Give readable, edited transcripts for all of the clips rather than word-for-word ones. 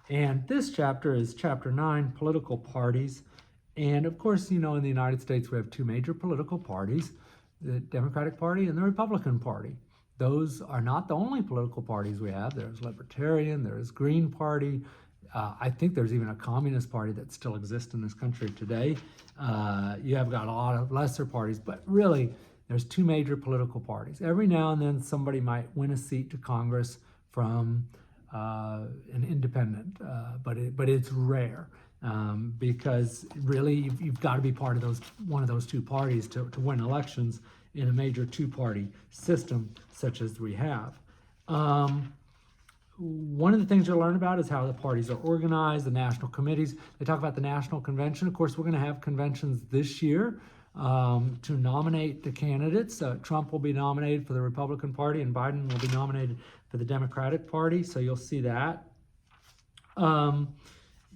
And this chapter is chapter 9, political parties. And of course, in the United States, we have two major political parties, the Democratic Party and the Republican Party. Those are not the only political parties we have. There's Libertarian, there's Green Party. I think there's even a Communist Party that still exists in this country today. You have got a lot of lesser parties, but really, there's two major political parties. Every now and then, somebody might win a seat to Congress from an independent, but it's rare because really you've got to be part of one of those two parties to win elections in a major two-party system such as we have. One of the things you'll learn about is how the parties are organized, the national committees. They talk about the National Convention. Of course, we're going to have conventions this year to nominate the candidates. Trump will be nominated for the Republican Party and Biden will be nominated for the Democratic Party, so you'll see that.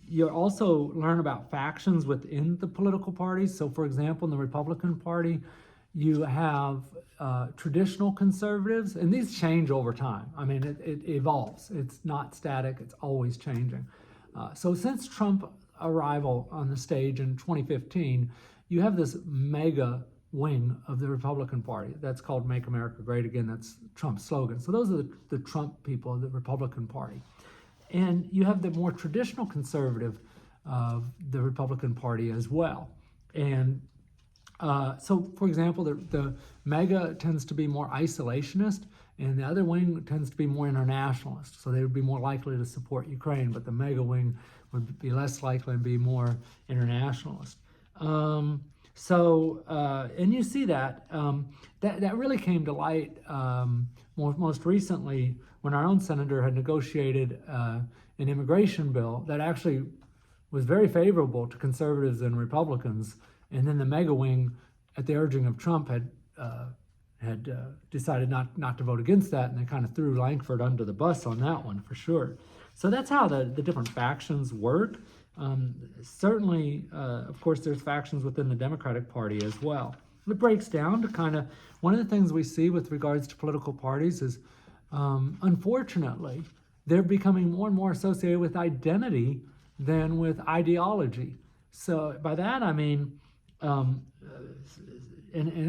You'll also learn about factions within the political parties. So for example, in the Republican Party, you have traditional conservatives, and these change over time. I mean, it evolves. It's not static, it's always changing. So since Trump's arrival on the stage in 2015, you have this mega wing of the Republican Party that's called Make America Great Again. That's Trump's slogan. So those are the Trump people of the Republican Party. And you have the more traditional conservative of the Republican Party as well. And so, for example, the MAGA tends to be more isolationist, and the other wing tends to be more internationalist. So they would be more likely to support Ukraine, but the MAGA wing would be less likely and be more internationalist. And you see that that really came to light most recently when our own senator had negotiated an immigration bill that actually was very favorable to conservatives and Republicans, and then the MAGA wing, at the urging of Trump, had decided not to vote against that, and they kind of threw Lankford under the bus on that one for sure. So that's how the different factions work. Certainly, of course, there's factions within the Democratic Party as well. It breaks down to kind of, one of the things we see with regards to political parties is, unfortunately, they're becoming more and more associated with identity than with ideology. So by that I mean, and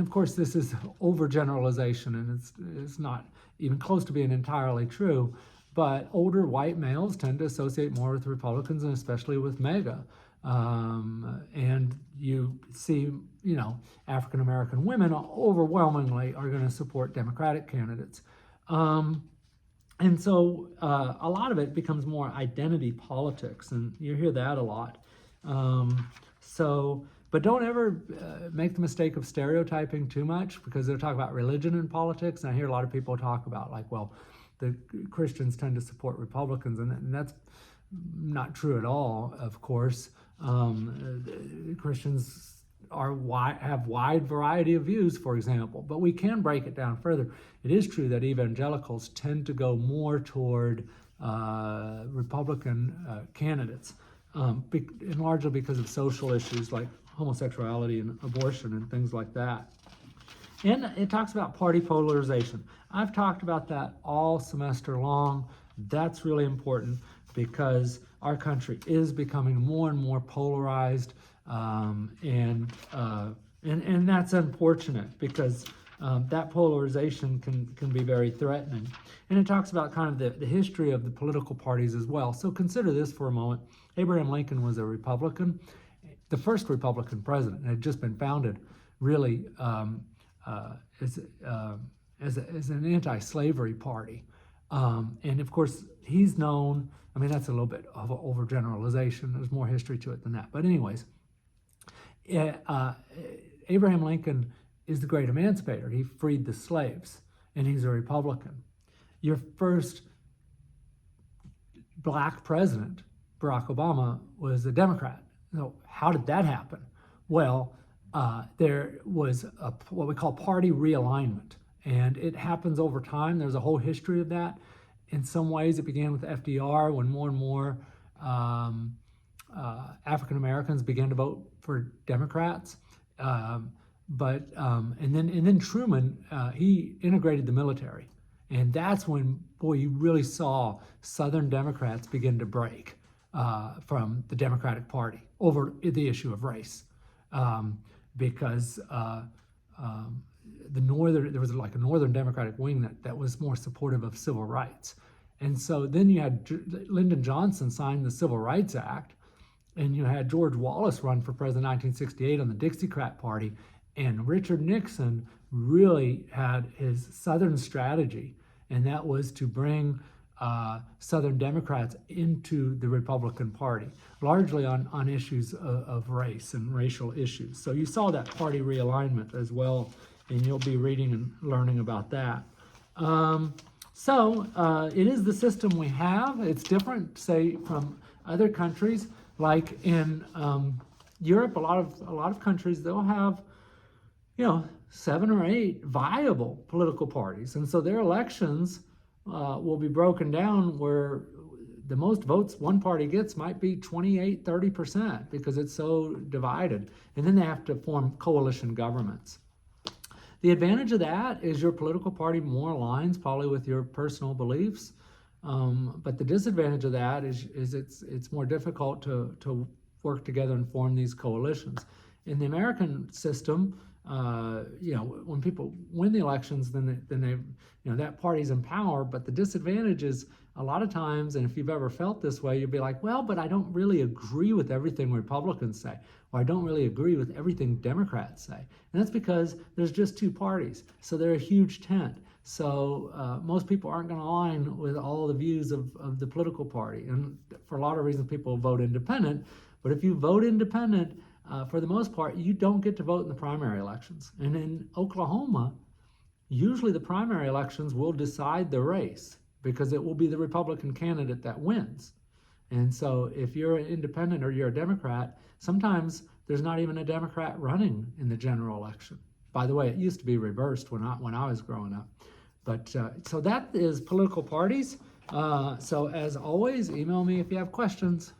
of course this is overgeneralization, and it's not even close to being entirely true, but older white males tend to associate more with Republicans and especially with MAGA. And you see, African American women overwhelmingly are going to support Democratic candidates. And so a lot of it becomes more identity politics, and you hear that a lot. But don't ever make the mistake of stereotyping too much, because they'll talk about religion in politics, and I hear a lot of people talk about, like, well, the Christians tend to support Republicans, and that's not true at all, of course. Christians have wide variety of views, for example, but we can break it down further. It is true that evangelicals tend to go more toward Republican candidates, and largely because of social issues like homosexuality and abortion and things like that. And it talks about party polarization. I've talked about that all semester long. That's really important because our country is becoming more and more polarized, and that's unfortunate because that polarization can be very threatening. And it talks about kind of the history of the political parties as well. So consider this for a moment. Abraham Lincoln was a Republican, the first Republican president. It had just been founded really as an anti-slavery party. And of course, he's known, I mean, that's a little bit of an overgeneralization. There's more history to it than that. But anyways, Abraham Lincoln is the great emancipator. He freed the slaves, and he's a Republican. Your first black president, Barack Obama, was a Democrat. So how did that happen? Well, there was what we call party realignment, and it happens over time. There's a whole history of that. In some ways, it began with FDR when more and more African Americans began to vote for Democrats. And then Truman, he integrated the military, and that's when, boy, you really saw Southern Democrats begin to break. from the Democratic Party over the issue of race, because there was like a Northern Democratic wing that was more supportive of civil rights. And so then you had Lyndon Johnson sign the Civil Rights Act, and you had George Wallace run for president in 1968 on the Dixiecrat Party, and Richard Nixon really had his Southern strategy, and that was to bring Southern Democrats into the Republican Party, largely on issues of race and racial issues. So you saw that party realignment as well, and you'll be reading and learning about that. It is the system we have. It's different, say, from other countries. Like in Europe, a lot of countries, they'll have, 7 or 8 viable political parties, and so their elections will be broken down where the most votes one party gets might be 28, 30% because it's so divided, and then they have to form coalition governments. The advantage of that is your political party more aligns probably with your personal beliefs, but the disadvantage of that is it's more difficult to work together and form these coalitions. In the American system, when people win the elections, then they that party's in power. But the disadvantage is a lot of times, and if you've ever felt this way, you'll be like, well, but I don't really agree with everything Republicans say, or I don't really agree with everything Democrats say. And that's because there's just 2 parties, so they're a huge tent. So most people aren't going to align with all the views of the political party. And for a lot of reasons, people vote independent. But if you vote independent, for the most part, you don't get to vote in the primary elections. And in Oklahoma, usually the primary elections will decide the race because it will be the Republican candidate that wins. And so if you're an independent or you're a Democrat, sometimes there's not even a Democrat running in the general election. By the way, it used to be reversed when I was growing up. But so that is political parties. So as always, email me if you have questions.